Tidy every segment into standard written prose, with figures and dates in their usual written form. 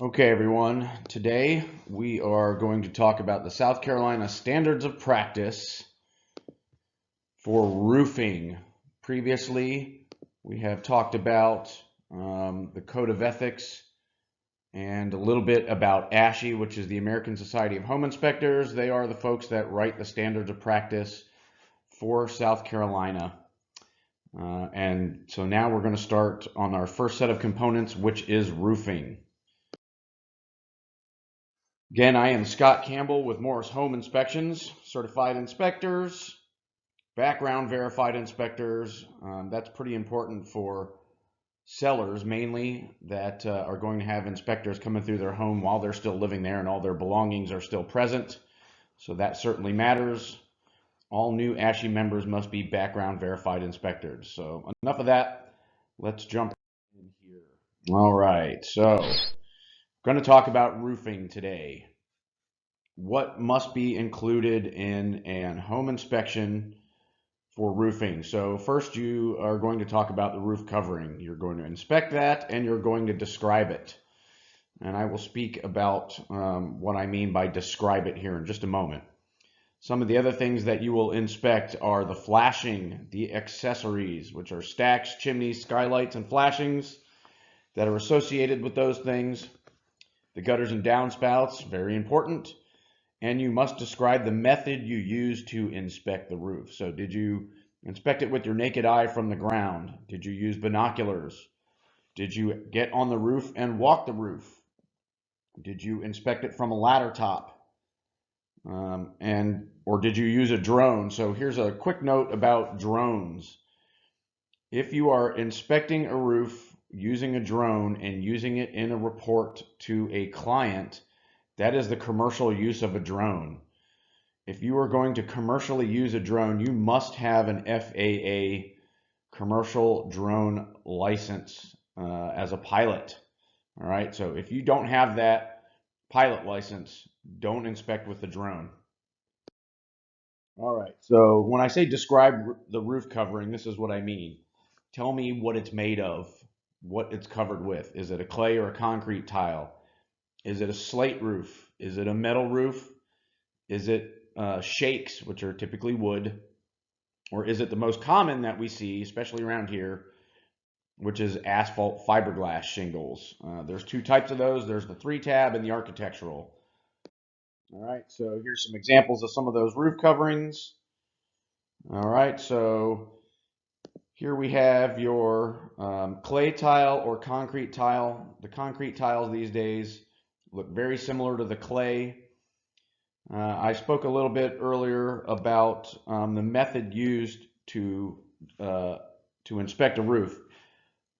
Okay, everyone. Today we are going to talk about the South Carolina standards of practice for roofing. Previously, we have talked about the Code of Ethics and a little bit about ASHI, which is the American Society of Home Inspectors. They are the folks that write the standards of practice for South Carolina. And so now we're going to start on our first set of components, which is roofing. Again, I am Scott Campbell with Morris Home Inspections, certified inspectors, background verified inspectors. That's pretty important for sellers mainly that are going to have inspectors coming through their home while they're still living there and all their belongings are still present. So that certainly matters. All new ASHI members must be background verified inspectors. So enough of that. Let's jump in here. All right, so going to talk about roofing today. What must be included in an home inspection for roofing? So first you are going to talk about the roof covering. You're going to inspect that and you're going to describe it. And I will speak about what I mean by describe it here in just a moment. Some of the other things that you will inspect are the flashing, the accessories, which are stacks, chimneys, skylights, and flashings that are associated with those things. The gutters and downspouts, very important. And you must describe the method you use to inspect the roof. So did you inspect it with your naked eye from the ground? Did you use binoculars? Did you get on the roof and walk the roof? Did you inspect it from a ladder top? Or did you use a drone? So here's a quick note about drones. If you are inspecting a roof using a drone and using it in a report to a client, that is the commercial use of a drone. If you are going to commercially use a drone, you must have an FAA commercial drone license as a pilot. All right, so if you don't have that pilot license, don't inspect with the drone. All right, so when I say describe the roof covering, this is what I mean. Tell me what it's made of, what it's covered with. Is it a clay or a concrete tile? Is it a slate roof? Is it a metal roof? Is it shakes, which are typically wood? Or is it the most common that we see, especially around here, which is asphalt fiberglass shingles? There's two types of those. There's the 3-tab and the architectural. All right, so here's some examples of some of those roof coverings. All right, so here we have your clay tile or concrete tile. The concrete tiles these days look very similar to the clay. I spoke a little bit earlier about the method used to inspect a roof.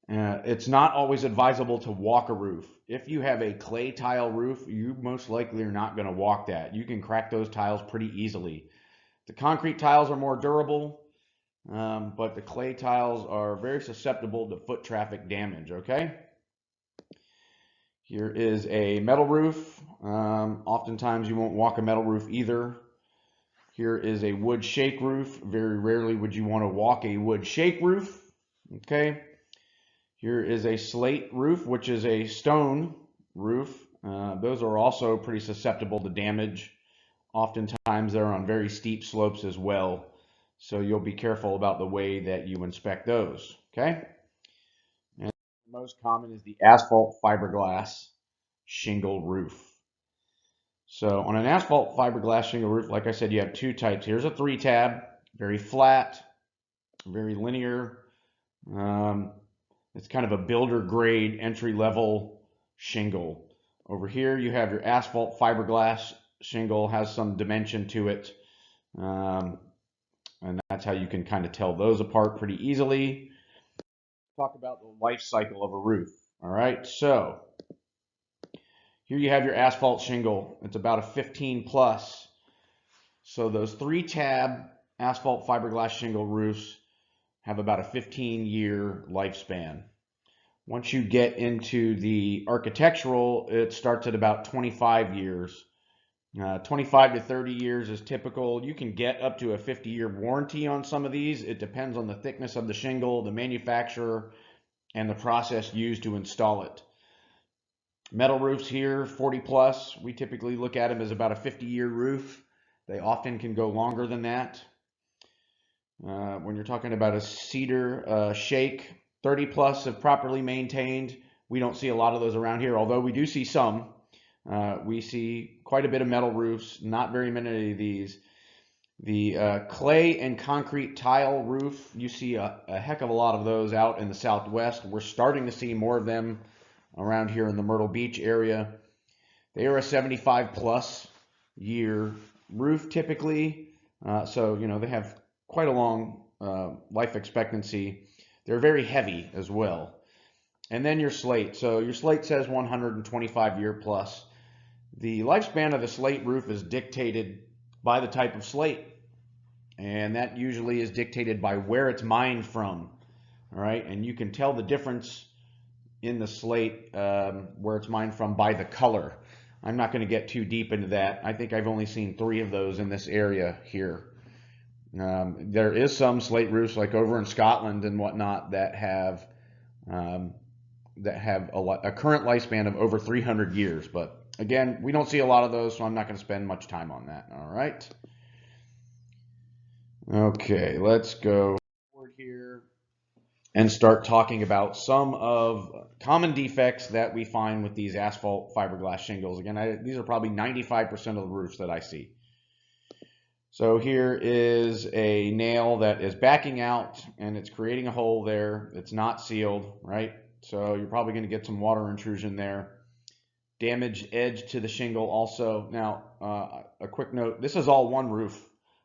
It's not always advisable to walk a roof. If you have a clay tile roof, you most likely are not going to walk that. You can crack those tiles pretty easily. The concrete tiles are more durable, but the clay tiles are very susceptible to foot traffic damage, okay? Here is a metal roof. Oftentimes you won't walk a metal roof either. Here is a wood shake roof. Very rarely would you want to walk a wood shake roof. Okay. Here is a slate roof, which is a stone roof. Those are also pretty susceptible to damage. Oftentimes they're on very steep slopes as well. So you'll be careful about the way that you inspect those. Okay. And the most common is the asphalt fiberglass shingle roof. So on an asphalt fiberglass shingle roof, like I said, you have two types. Here's a 3-tab, very flat, very linear. It's kind of a builder grade entry level shingle. Over here you have your asphalt fiberglass shingle, has some dimension to it. And that's how you can kind of tell those apart pretty easily. Talk about the life cycle of a roof. All right, so here you have your asphalt shingle. It's about a 15 plus. So those 3-tab asphalt fiberglass shingle roofs have about a 15-year lifespan. Once you get into the architectural, it starts at about 25 years. 25 to 30 years is typical. You can get up to a 50-year warranty on some of these. It depends on the thickness of the shingle, the manufacturer, and the process used to install it. Metal roofs here, 40 plus, we typically look at them as about a 50-year roof. They often can go longer than that. When you're talking about a cedar shake, 30 plus if properly maintained. We don't see a lot of those around here, although we do see some. We see quite a bit of metal roofs, not very many of these. The clay and concrete tile roof, you see a heck of a lot of those out in the Southwest. We're starting to see more of them around here in the Myrtle Beach area. They are a 75 plus year roof typically. So, you know, they have quite a long life expectancy. They're very heavy as well. And then your slate. So your slate says 125 year plus. The lifespan of the slate roof is dictated by the type of slate. And that usually is dictated by where it's mined from. All right. And you can tell the difference in the slate where it's mined from by the color. I'm not going to get too deep into that. I think I've only seen 3 of those in this area here. There is some slate roofs like over in Scotland and whatnot that have a current lifespan of over 300 years. But again, we don't see a lot of those, so I'm not going to spend much time on that. All right. Okay, let's go forward here and start talking about some of common defects that we find with these asphalt fiberglass shingles. Again, these are probably 95% of the roofs that I see. So here is a nail that is backing out and it's creating a hole there. It's not sealed, right? So you're probably going to get some water intrusion there. Damaged edge to the shingle also. Now, a quick note, this is all one roof.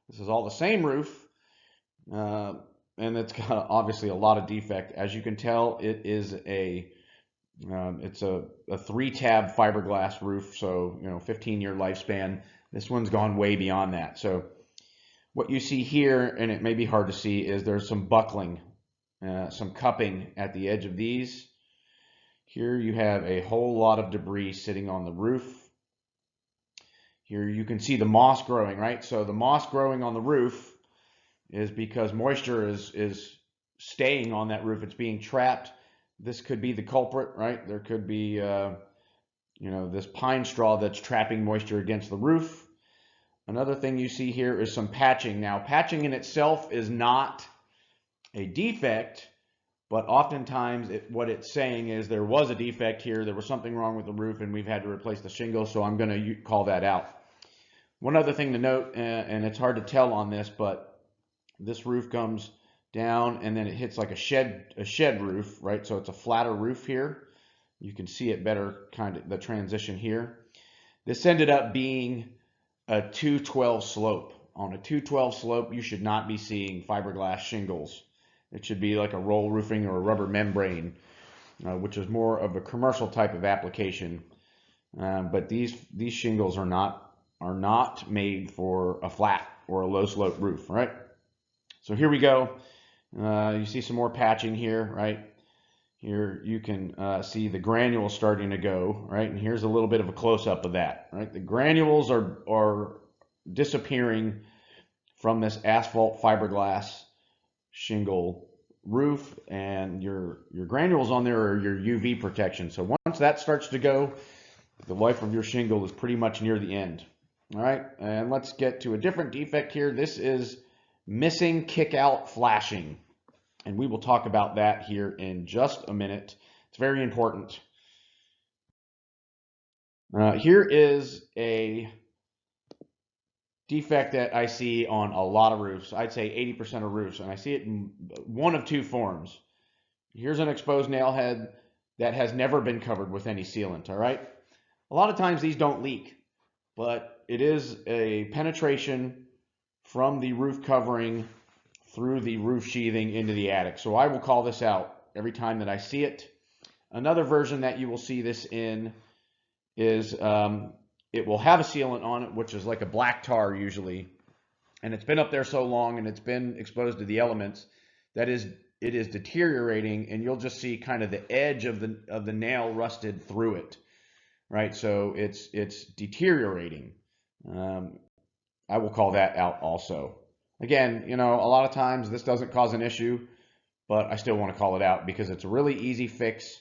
This is all the same roof. And it's got obviously a lot of defect. As you can tell, it is it's a 3-tab fiberglass roof, so 15-year lifespan. This one's gone way beyond that. So what you see here, and it may be hard to see, is there's some buckling, some cupping at the edge of these. Here you have a whole lot of debris sitting on the roof. Here you can see the moss growing, right? So the moss growing on the roof is because moisture is staying on that roof. It's being trapped. This could be the culprit, right? There could be, this pine straw that's trapping moisture against the roof. Another thing you see here is some patching. Now, patching in itself is not a defect, but oftentimes what it's saying is there was a defect here. There was something wrong with the roof, and we've had to replace the shingle, so I'm going to call that out. One other thing to note, and it's hard to tell on this, but this roof comes down and then it hits like a shed roof, right? So it's a flatter roof here. You can see it better, kind of the transition here. This ended up being a 212 slope. On a 212 slope, you should not be seeing fiberglass shingles. It should be like a roll roofing or a rubber membrane, which is more of a commercial type of application. But these shingles are not made for a flat or a low slope roof, right? So here we go. You see some more patching here, right? Here you can see the granules starting to go, right? And here's a little bit of a close-up of that, right? The granules are disappearing from this asphalt fiberglass shingle roof, and your granules on there are your UV protection. So once that starts to go, the life of your shingle is pretty much near the end. All right, and let's get to a different defect here. This is missing kick-out flashing, and we will talk about that here in just a minute. It's very important. Here is a defect that I see on a lot of roofs. I'd say 80% of roofs, and I see it in one of 2 forms. Here's an exposed nail head that has never been covered with any sealant, all right? A lot of times these don't leak, but it is a penetration from the roof covering through the roof sheathing into the attic. So I will call this out every time that I see it. Another version that you will see this in is it will have a sealant on it, which is like a black tar usually, and it's been up there so long and it's been exposed to the elements that it is deteriorating, and you'll just see kind of the edge of the nail rusted through it, right? So it's deteriorating. I will call that out also. Again, a lot of times this doesn't cause an issue, but I still want to call it out because it's a really easy fix.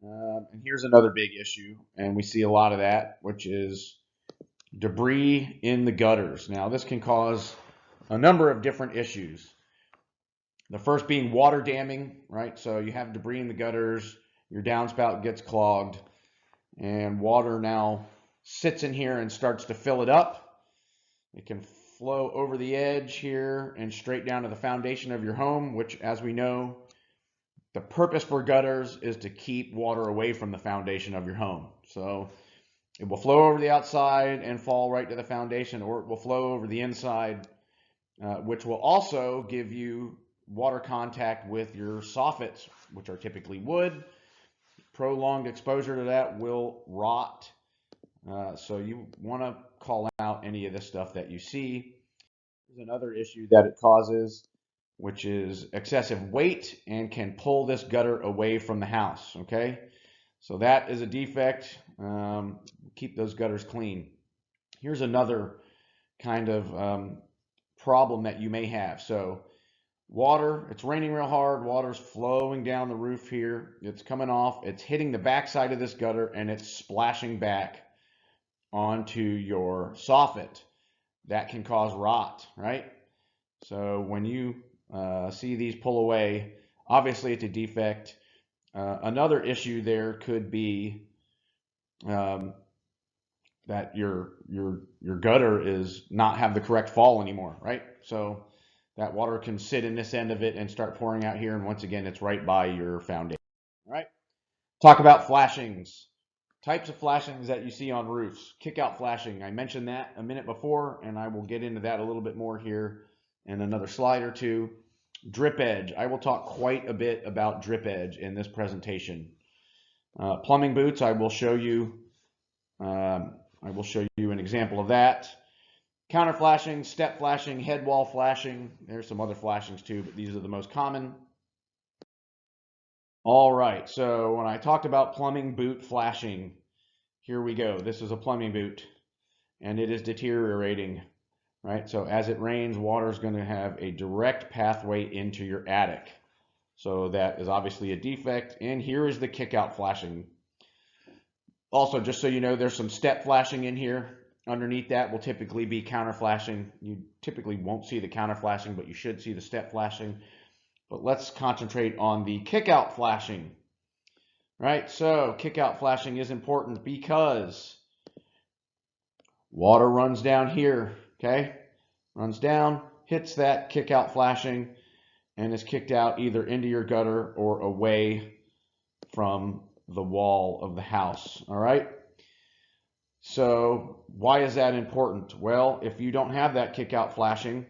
And here's another big issue, and we see a lot of that, which is debris in the gutters. Now, this can cause a number of different issues. The first being water damming, right? So you have debris in the gutters, your downspout gets clogged, and water now sits in here and starts to fill it up. It can flow over the edge here and straight down to the foundation of your home, which, as we know, the purpose for gutters is to keep water away from the foundation of your home. So it will flow over the outside and fall right to the foundation, or it will flow over the inside, which will also give you water contact with your soffits, which are typically wood. Prolonged exposure to that will rot. So you want to call out any of this stuff that you see. There's another issue that it causes, which is excessive weight and can pull this gutter away from the house, okay? So that is a defect. Keep those gutters clean. Here's another kind of problem that you may have. So water, it's raining real hard, water's flowing down the roof here, it's coming off, it's hitting the back side of this gutter, and it's splashing back onto your soffit. That can cause rot, right? So when you see these pull away, obviously it's a defect. Another issue there could be that your gutter is not have the correct fall anymore, right? So that water can sit in this end of it and start pouring out here, and once again, it's right by your foundation. All right. Talk about flashings. Types of flashings that you see on roofs. Kick-out flashing. I mentioned that a minute before, and I will get into that a little bit more here in another slide or two. Drip edge. I will talk quite a bit about drip edge in this presentation. Plumbing boots. I will show you. I will show you an example of that. Counter flashing, step flashing, head wall flashing. There's some other flashings too, but these are the most common. All right, so when I talked about plumbing boot flashing, here we go. This is a plumbing boot, and it is deteriorating, right? So as it rains, water is going to have a direct pathway into your attic. So that is obviously a defect, and here is the kick-out flashing. Also, just so you know, there's some step flashing in here. Underneath that will typically be counter flashing. You typically won't see the counter flashing, but you should see the step flashing. But let's concentrate on the kick-out flashing. Right, so kick-out flashing is important because water runs down here, okay? Runs down, hits that kick-out flashing, and is kicked out either into your gutter or away from the wall of the house, all right? So why is that important? Well, if you don't have that kick-out flashing,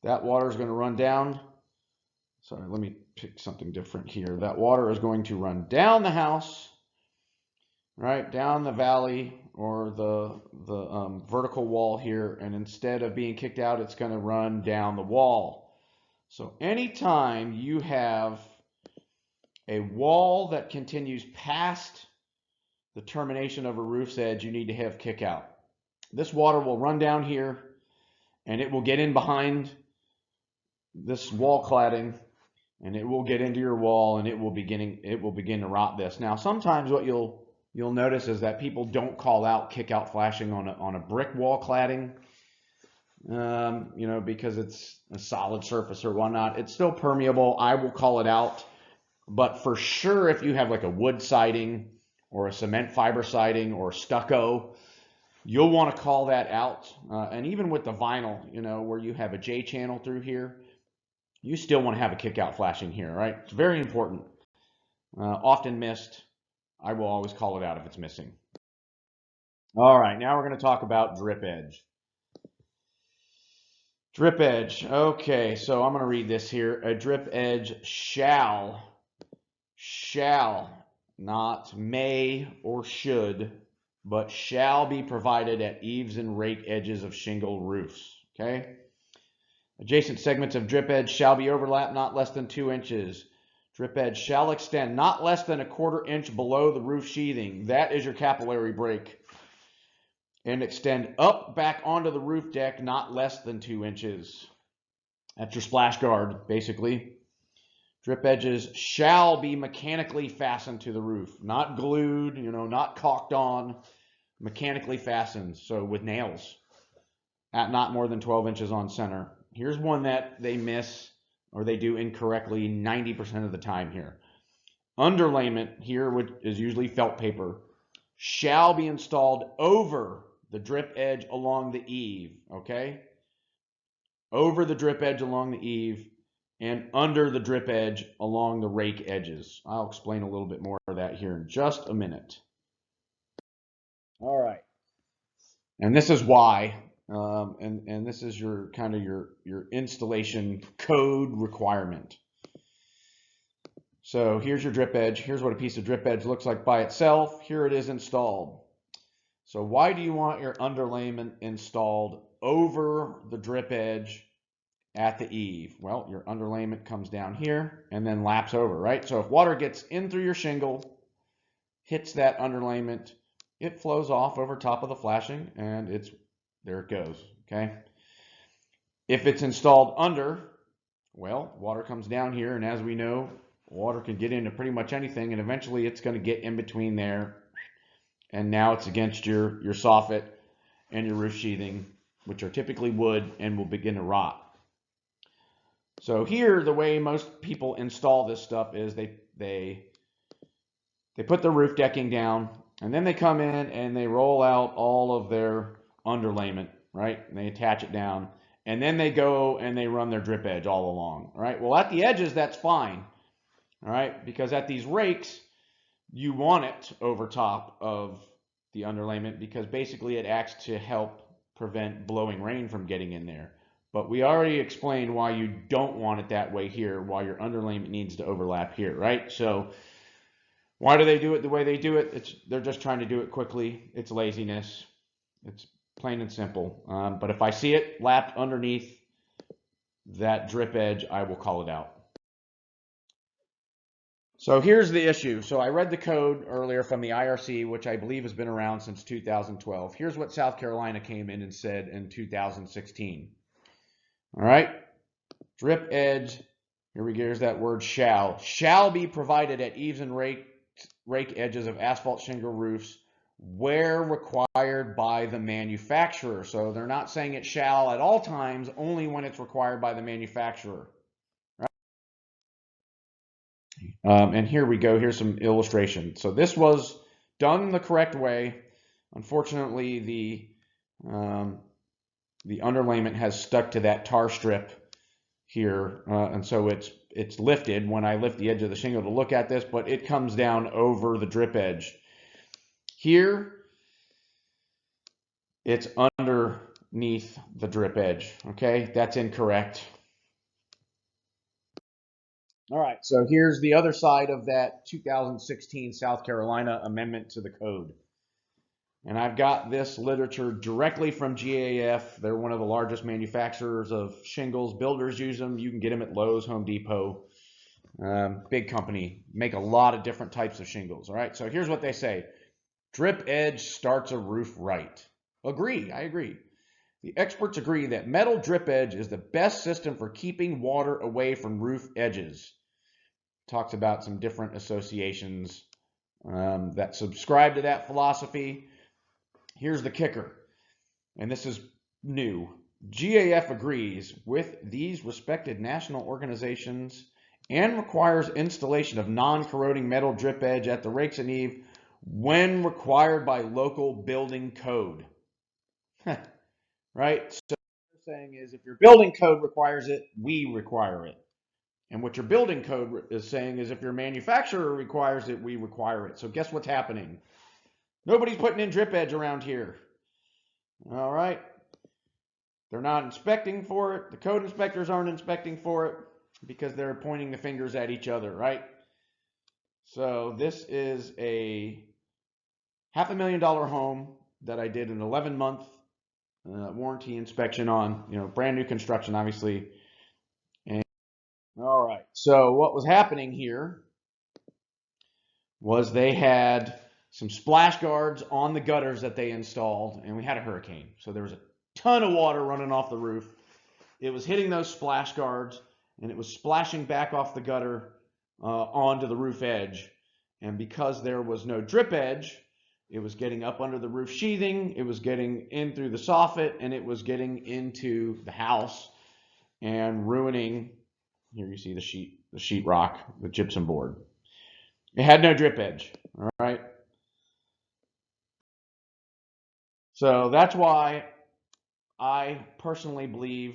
that water is going to run down. Sorry, let me pick something different here. That water is going to run down the house, right, down the valley or the vertical wall here, and instead of being kicked out, it's going to run down the wall. So anytime you have a wall that continues past the termination of a roof's edge, you need to have kick out. This water will run down here, and it will get in behind this wall cladding, and it will get into your wall, and it will begin to rot this. Now, sometimes what you'll notice is that people don't call out kick-out flashing on a brick wall cladding, you know, because it's a solid surface or whatnot. It's still permeable. I will call it out, but for sure, if you have like a wood siding or a cement fiber siding or stucco, you'll want to call that out. And even with the vinyl, you know, where you have a J channel through here, you still want to have a kick-out flashing here, right? It's very important. Often missed. I will always call it out if it's missing. All right, now we're going to talk about drip edge. Drip edge. Okay, so I'm going to read this here. A drip edge shall, not may or should, but shall be provided at eaves and rake edges of shingle roofs. Okay? Adjacent segments of drip edge shall be overlapped not less than 2 inches. Drip edge shall extend not less than 1/4 inch below the roof sheathing. That is your capillary break. And extend up back onto the roof deck not less than 2 inches. That's your splash guard, basically. Drip edges shall be mechanically fastened to the roof, not glued, not caulked on, mechanically fastened, so with nails at not more than 12 inches on center. Here's one that they miss or they do incorrectly 90% of the time here. Underlayment here, which is usually felt paper, shall be installed over the drip edge along the eave, okay? Over the drip edge along the eave and under the drip edge along the rake edges. I'll explain a little bit more of that here in just a minute. All right. And this is why, and this is your kind of your installation code requirement. So here's your drip edge. Here's what a piece of drip edge looks like by itself. Here it is installed. So why do you want your underlayment installed over the drip edge at the eave? Well, your underlayment comes down here and then laps over, right? So if water gets in through your shingle, hits that underlayment, it flows off over top of the flashing and there it goes, okay? If it's installed under, well, water comes down here, and as we know, water can get into pretty much anything, and eventually it's going to get in between there, and now it's against your soffit and your roof sheathing, which are typically wood and will begin to rot. So here, the way most people install this stuff is they put the roof decking down, and then they come in and they roll out all of their underlayment, right? And they attach it down, and then they go and they run their drip edge all along, all right? Well, at the edges, that's fine, all right? Because at these rakes, you want it over top of the underlayment because basically it acts to help prevent blowing rain from getting in there. But we already explained why you don't want it that way here, why your underlayment needs to overlap here, right? So why do they do it the way they do it? They're just trying to do it quickly. It's laziness. It's plain and simple. But if I see it lapped underneath that drip edge, I will call it out. So here's the issue. So I read the code earlier from the IRC, which I believe has been around since 2012. Here's what South Carolina came in and said in 2016. All right, drip edge, here we go, here's that word shall be provided at eaves and rake edges of asphalt shingle roofs where required by the manufacturer. So they're not saying it shall at all times, only when it's required by the manufacturer. And here we go, here's some illustration. So this was done the correct way. Unfortunately, the underlayment has stuck to that tar strip here, and so it's lifted when I lift the edge of the shingle to look at this, but it comes down over the drip edge. Here, it's underneath the drip edge, okay? That's incorrect. All right, so here's the other side of that 2016 South Carolina amendment to the code. And I've got this literature directly from GAF. They're one of the largest manufacturers of shingles. Builders use them. You can get them at Lowe's, Home Depot. Big company. Make a lot of different types of shingles. All right, so here's what they say. Drip edge starts a roof right. Agree, I agree. The experts agree that metal drip edge is the best system for keeping water away from roof edges. Talks about some different associations that subscribe to that philosophy. Here's the kicker, and this is new. GAF agrees with these respected national organizations and requires installation of non-corroding metal drip edge at the rakes and eave when required by local building code. Right? So what they're saying is if your building code requires it, we require it. And what your building code is saying is if your manufacturer requires it, we require it. So guess what's happening? Nobody's putting in drip edge around here. All right. They're not inspecting for it. The code inspectors aren't inspecting for it because they're pointing the fingers at each other, right? So this is a $500,000 home that I did an 11-month warranty inspection on, brand new construction, obviously. And all right. So what was happening here was they had some splash guards on the gutters that they installed, and we had a hurricane. So there was a ton of water running off the roof. It was hitting those splash guards, and it was splashing back off the gutter onto the roof edge. And because there was no drip edge, it was getting up under the roof sheathing, it was getting in through the soffit, and it was getting into the house and ruining. Here you see the sheetrock, the gypsum board. It had no drip edge. All right. So that's why I personally believe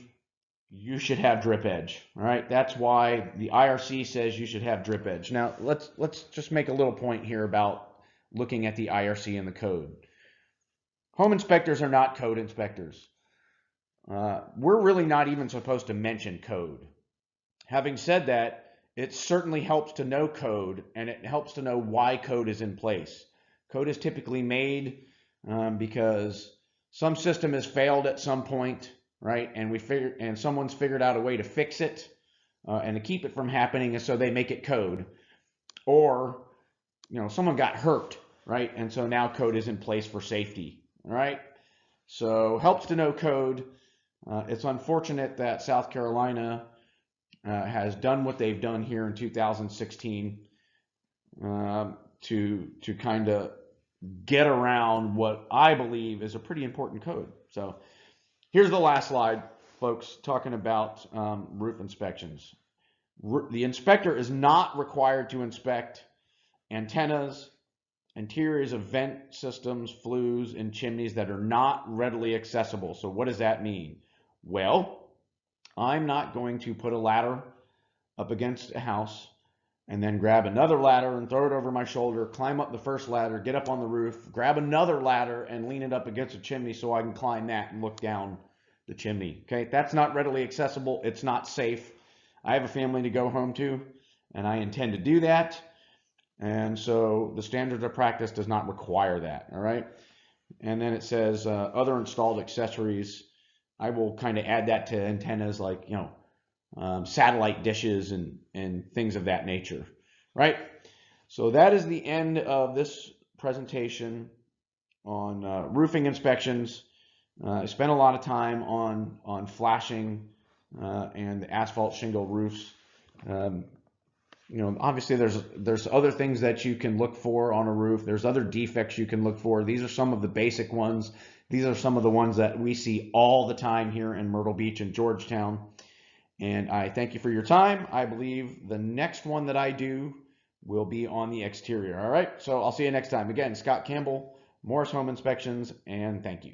you should have drip edge. All right. That's why the IRC says you should have drip edge. Now let's just make a little point here about looking at the IRC and the code. Home inspectors are not code inspectors. We're really not even supposed to mention code. Having said that, it certainly helps to know code, and it helps to know why code is in place. Code is typically made because some system has failed at some point, right? And someone's figured out a way to fix it and to keep it from happening, and so they make it code. Or, someone got hurt, right? And so now code is in place for safety, all right? So helps to know code. It's unfortunate that South Carolina has done what they've done here in 2016 to kind of get around what I believe is a pretty important code. So here's the last slide, folks, talking about roof inspections. The inspector is not required to inspect antennas, interiors of vent systems, flues, and chimneys that are not readily accessible. So what does that mean? Well, I'm not going to put a ladder up against a house and then grab another ladder and throw it over my shoulder, climb up the first ladder, get up on the roof, grab another ladder and lean it up against a chimney so I can climb that and look down the chimney. Okay, that's not readily accessible. It's not safe. I have a family to go home to, and I intend to do that. And so the standards of practice does not require that. All right. And then it says other installed accessories. I will kind of add that to antennas like, satellite dishes and things of that nature, right? So that is the end of this presentation on roofing inspections. I spent a lot of time on flashing and asphalt shingle roofs. Obviously there's other things that you can look for on a roof. There's other defects you can look for. These are some of the basic ones. These are some of the ones that we see all the time here in Myrtle Beach and Georgetown. And I thank you for your time. I believe the next one that I do will be on the exterior. All right, so I'll see you next time. Again, Scott Campbell, Morris Home Inspections, and thank you.